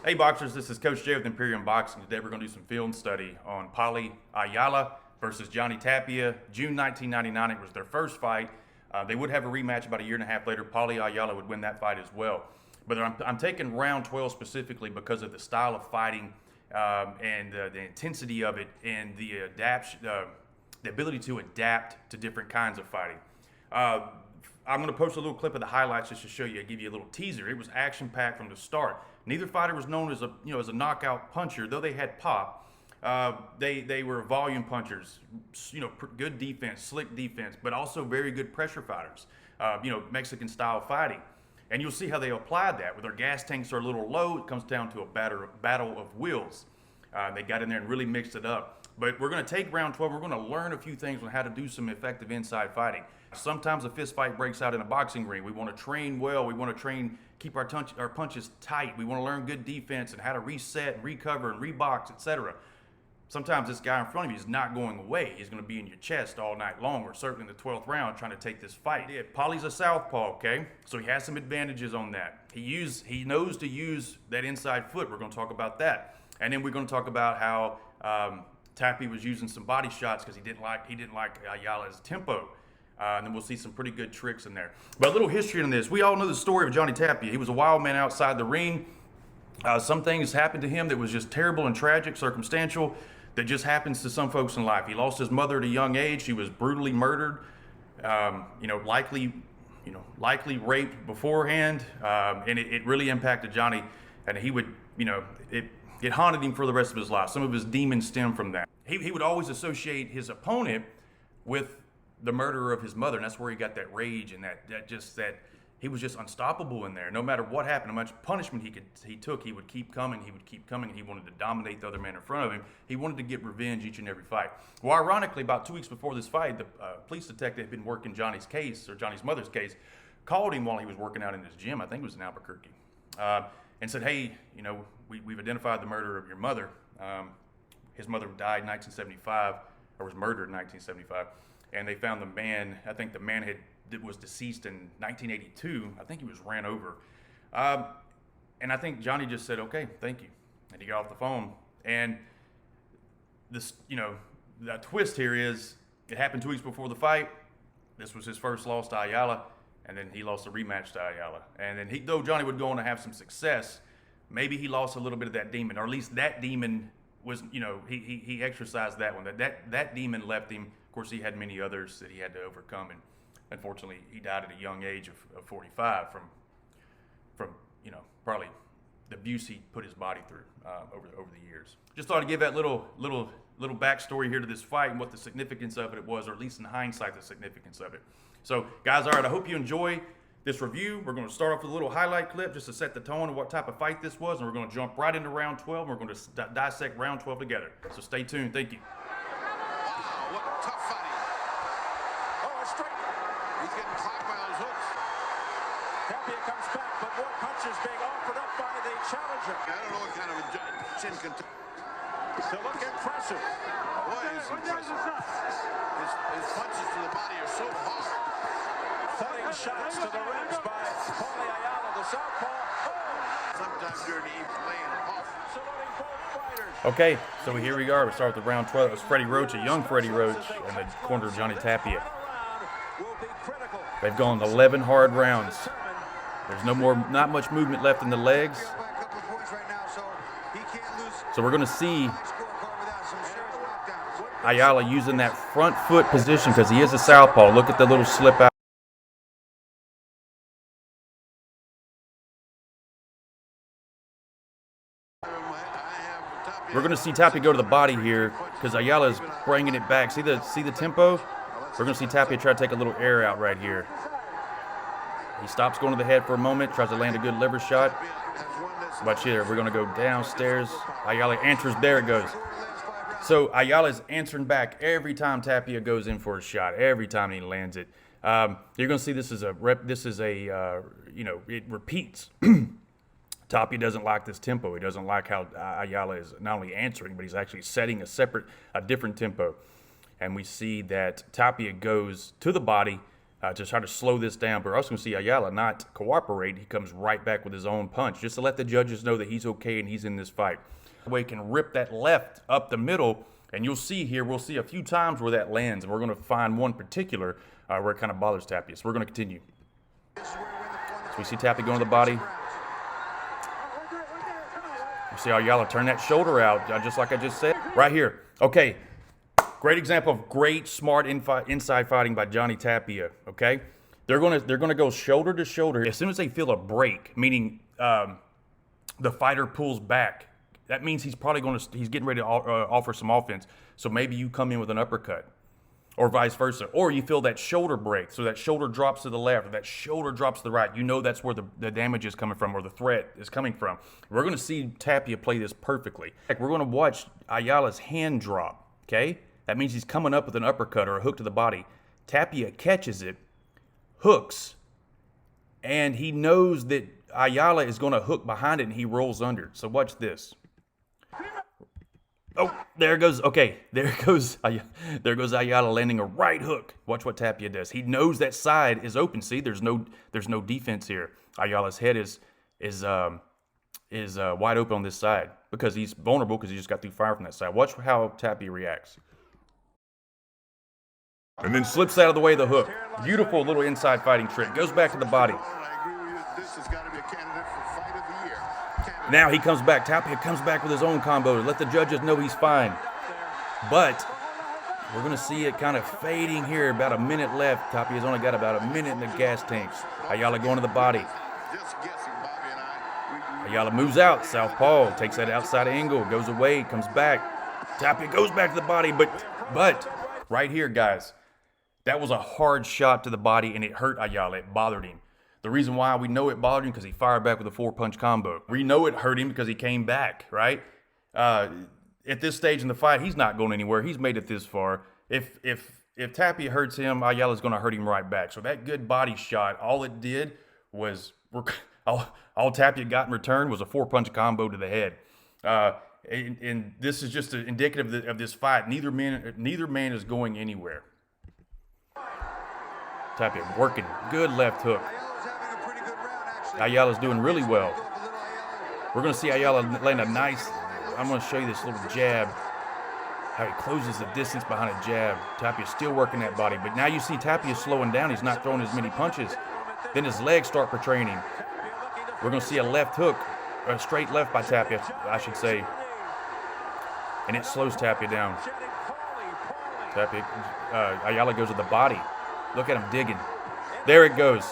Hey boxers, this is Coach Jay with Imperium Boxing. Today we're going to do some film study on Paulie Ayala versus Johnny Tapia. June 1999, it was their first fight. They would have a rematch about a year and a half later. Paulie Ayala would win that fight as well. But I'm taking round 12 specifically because of the style of fighting and the intensity of it and the ability to adapt to different kinds of fighting. I'm going to post a little clip of the highlights just to show you, give you a little teaser. It was action-packed from the start. Neither fighter was known as a knockout puncher, though they had pop. They were volume punchers, good defense, slick defense, but also very good pressure fighters. Mexican-style fighting. And you'll see how they applied that. With their gas tanks are a little low, it comes down to a battle of wills. They got in there and really mixed it up. But we're going to take round 12. We're going to learn a few things on how to do some effective inside fighting. Sometimes a fist fight breaks out in a boxing ring. We want to train well. We want to keep our punches tight. We want to learn good defense and how to reset and recover and rebox, etc. Sometimes this guy in front of you is not going away. He's going to be in your chest all night long, or certainly in the 12th round trying to take this fight. Yeah, Paulie's a southpaw, okay? So he has some advantages on that. He knows to use that inside foot. We're going to talk about that. And then we're going to talk about how Tapia was using some body shots because he didn't like Ayala's tempo. And then we'll see some pretty good tricks in there. But a little history on this. We all know the story of Johnny Tapia. He was a wild man outside the ring. Some things happened to him that was just terrible and tragic, circumstantial, that just happens to some folks in life. He lost his mother at a young age. He was brutally murdered, likely raped beforehand. And it really impacted Johnny. And he would, it haunted him for the rest of his life. Some of his demons stem from that. He would always associate his opponent with the murderer of his mother, and that's where he got that rage and that he was just unstoppable in there. No matter what happened, how much punishment he took, he would keep coming, and he wanted to dominate the other man in front of him. He wanted to get revenge each and every fight. Well, ironically, about 2 weeks before this fight, the police detective had been working Johnny's case, or Johnny's mother's case, called him while he was working out in his gym, I think it was in Albuquerque, and said, hey, we've identified the murderer of your mother. His mother died in 1975, or was murdered in 1975. And they found the man. I think the man was deceased in 1982. I think he was ran over. And I think Johnny just said, okay, thank you. And he got off the phone. And this, the twist here is it happened 2 weeks before the fight. This was his first loss to Ayala. And then he lost a rematch to Ayala. And then though Johnny would go on to have some success, maybe he lost a little bit of that demon, or at least that demon was, he exercised that one. That demon left him. Of course, he had many others that he had to overcome, and unfortunately, he died at a young age of 45 from probably the abuse he put his body through over the years. Just thought I'd give that little backstory here to this fight and what the significance of it was, or at least in hindsight, the significance of it. So, guys, all right, I hope you enjoy this review. We're going to start off with a little highlight clip just to set the tone of what type of fight this was, and we're going to jump right into round 12, and we're going to dissect round 12 together. So stay tuned. Thank you. What tough fighting. Oh, straight. He's getting caught by those hooks. Tapia comes back, but more punches being offered up by the challenger. I don't know what kind of a chin can... To look impressive. Boy, he's impressive. His punches to the body are so hard. Thudding shots to the ribs by Paulie Ayala, the southpaw. Oh! Sometimes during the evening, laying off. Saluting both fighters. Okay, so here we are. We start with the round 12. It was Freddie Roach, a young Freddie Roach, in the corner of Johnny Tapia. They've gone 11 hard rounds. There's not much movement left in the legs. So we're going to see Ayala using that front foot position because he is a southpaw. Look at the little slip out. We're going to see Tapia go to the body here because Ayala is bringing it back. See the tempo? We're going to see Tapia try to take a little air out right here. He stops going to the head for a moment, tries to land a good liver shot. Watch here. We're going to go downstairs. Ayala answers. There it goes. So Ayala is answering back every time Tapia goes in for a shot. Every time he lands it. You're going to see this is it repeats. Tapia doesn't like this tempo. He doesn't like how Ayala is not only answering, but he's actually setting a different tempo. And we see that Tapia goes to the body, to try to slow this down. But we're also going to see Ayala not cooperate. He comes right back with his own punch just to let the judges know that he's okay and he's in this fight. The way he can rip that left up the middle, and you'll see here, we'll see a few times where that lands, and we're going to find one particular where it kind of bothers Tapia. So we're going to continue. So we see Tapia going to the body. You see Ayala turn that shoulder out, just like I just said. Right here. Okay. Great example of great, smart inside fighting by Johnny Tapia, okay? They're gonna go shoulder to shoulder. As soon as they feel a break, meaning the fighter pulls back, that means he's getting ready to offer some offense. So maybe you come in with an uppercut, or vice versa. Or you feel that shoulder break, so that shoulder drops to the left, or that shoulder drops to the right. You know that's where the damage is coming from, or the threat is coming from. We're going to see Tapia play this perfectly. We're going to watch Ayala's hand drop, okay? That means he's coming up with an uppercut or a hook to the body. Tapia catches it, hooks, and he knows that Ayala is going to hook behind it, and he rolls under. So watch this. Oh, there goes. Okay, there goes Ayala landing a right hook. Watch what Tapia does. He knows that side is open. See, there's no defense here. Ayala's head is wide open on this side because he's vulnerable because he just got through fire from that side. Watch how Tapia reacts. And then slips out of the way of the hook. Beautiful little inside fighting trick. Goes back to the body. I agree with you. This has got to be a candidate for fight of the year. Now he comes back. Tapia comes back with his own combo to let the judges know he's fine. But we're going to see it kind of fading here. About a minute left. Tapia's only got about a minute in the gas tanks. Ayala going to the body. Just guessing, Bobby and I. Ayala moves out. Southpaw takes that outside angle. Goes away. Comes back. Tapia goes back to the body. But right here, guys, that was a hard shot to the body, and it hurt Ayala. It bothered him. The reason why we know it bothered him because he fired back with a 4-punch combo. We know it hurt him because he came back, right? At this stage in the fight, he's not going anywhere. He's made it this far. If Tapia hurts him, Ayala's going to hurt him right back. So that good body shot, all it did was all Tapia got in return was a 4-punch combo to the head. And this is just indicative of this fight. Neither man is going anywhere. Tapia working, good left hook. Ayala's doing really well. We're going to see Ayala land a nice, I'm going to show you this little jab, how he closes the distance behind a jab. Tapia's still working that body, but now you see Tapia slowing down. He's not throwing as many punches. Then his legs start betraying him. We're going to see a left hook, a straight left by Tapia, I should say. And it slows Tapia down. Ayala goes to the body. Look at him digging. There it goes.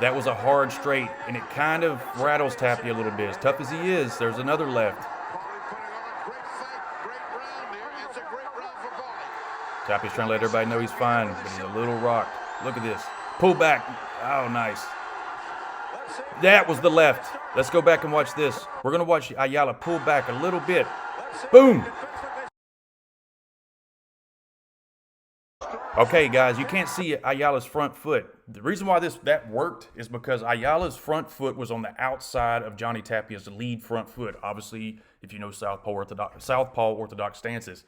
That was a hard straight, and it kind of rattles Tapia a little bit. As tough as he is, there's another left. Tapia's trying to let everybody know he's fine, but he's a little rocked. Look at this. Pull back. Oh, nice. That was the left. Let's go back and watch this. We're going to watch Ayala pull back a little bit. Boom. Okay, guys, you can't see Ayala's front foot. The reason why that worked is because Ayala's front foot was on the outside of Johnny Tapia's lead front foot. Obviously, if you know Southpaw orthodox stances,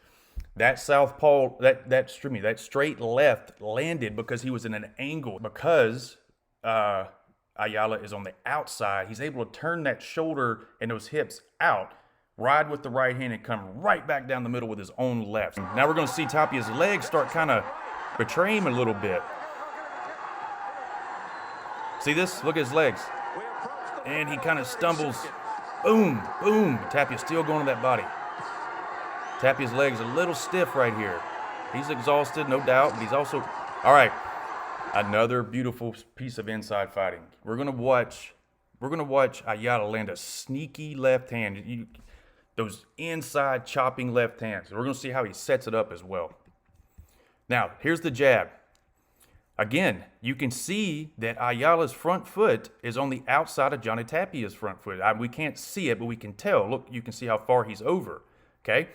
that southpaw, that straight left landed because he was in an angle. Because Ayala is on the outside, he's able to turn that shoulder and those hips out, ride with the right hand, and come right back down the middle with his own left. Now we're going to see Tapia's legs start kind of betray him a little bit. See this? Look at his legs. And he kind of stumbles. Boom, boom. Tapia's still going to that body. Tapia's legs a little stiff right here. He's exhausted, no doubt, but he's also... All right, another beautiful piece of inside fighting. We're gonna watch Ayala land a sneaky left hand. Those inside chopping left hands. We're gonna see how he sets it up as well. Now, here's the jab. Again, you can see that Ayala's front foot is on the outside of Johnny Tapia's front foot. We can't see it, but we can tell. Look, you can see how far he's over, okay?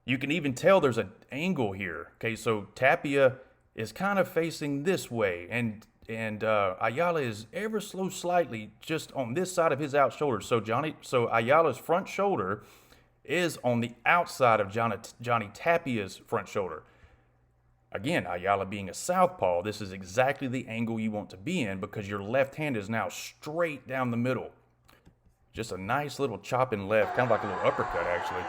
You can even tell there's an angle here, okay? So Tapia is kind of facing this way, and Ayala is ever so slightly just on this side of his out shoulder. So Ayala's front shoulder is on the outside of Johnny Tapia's front shoulder. Again, Ayala being a southpaw, this is exactly the angle you want to be in because your left hand is now straight down the middle. Just a nice little chopping left, kind of like a little uppercut, actually.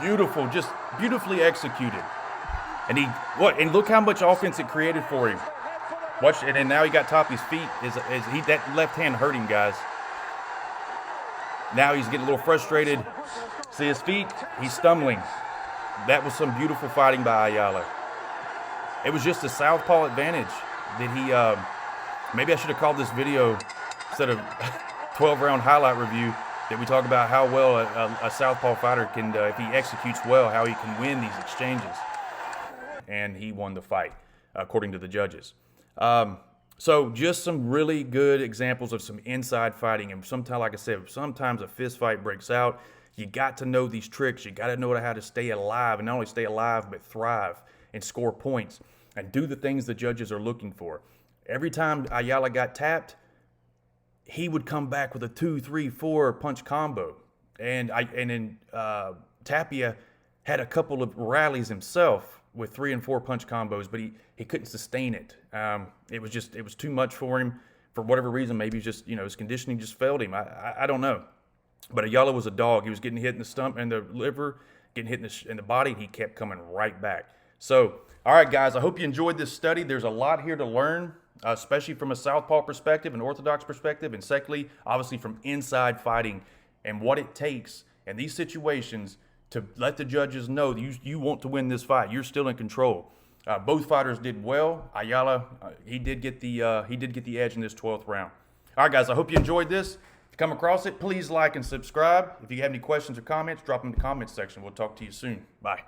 Beautiful, just beautifully executed. And and look how much offense it created for him. Watch, and then now he got top of his feet. That left hand hurt him, guys. Now he's getting a little frustrated. See his feet? He's stumbling. That was some beautiful fighting by Ayala. It was just a southpaw advantage that he, maybe I should have called this video instead of 12-round highlight review, that we talk about how well a southpaw fighter can, if he executes well, how he can win these exchanges. And he won the fight, according to the judges. So just some really good examples of some inside fighting. And sometimes, like I said, sometimes a fist fight breaks out. You got to know these tricks. You got to know how to stay alive, and not only stay alive, but thrive and score points and do the things the judges are looking for. Every time Ayala got tapped, he would come back with a 2, 3, 4 punch combo. And then Tapia had a couple of rallies himself with 3 and 4 punch combos, but he couldn't sustain it. It was too much for him for whatever reason. Maybe just, his conditioning just failed him. I don't know. But Ayala was a dog. He was getting hit in the stomach and the liver, getting hit in the body, and he kept coming right back. So, all right, guys, I hope you enjoyed this study. There's a lot here to learn, especially from a southpaw perspective, an orthodox perspective, and secondly, obviously from inside fighting and what it takes in these situations to let the judges know you want to win this fight. You're still in control. Both fighters did well. Ayala, he did get the edge in this 12th round. All right, guys, I hope you enjoyed this. If you come across it, please like and subscribe. If you have any questions or comments, drop them in the comments section. We'll talk to you soon. Bye.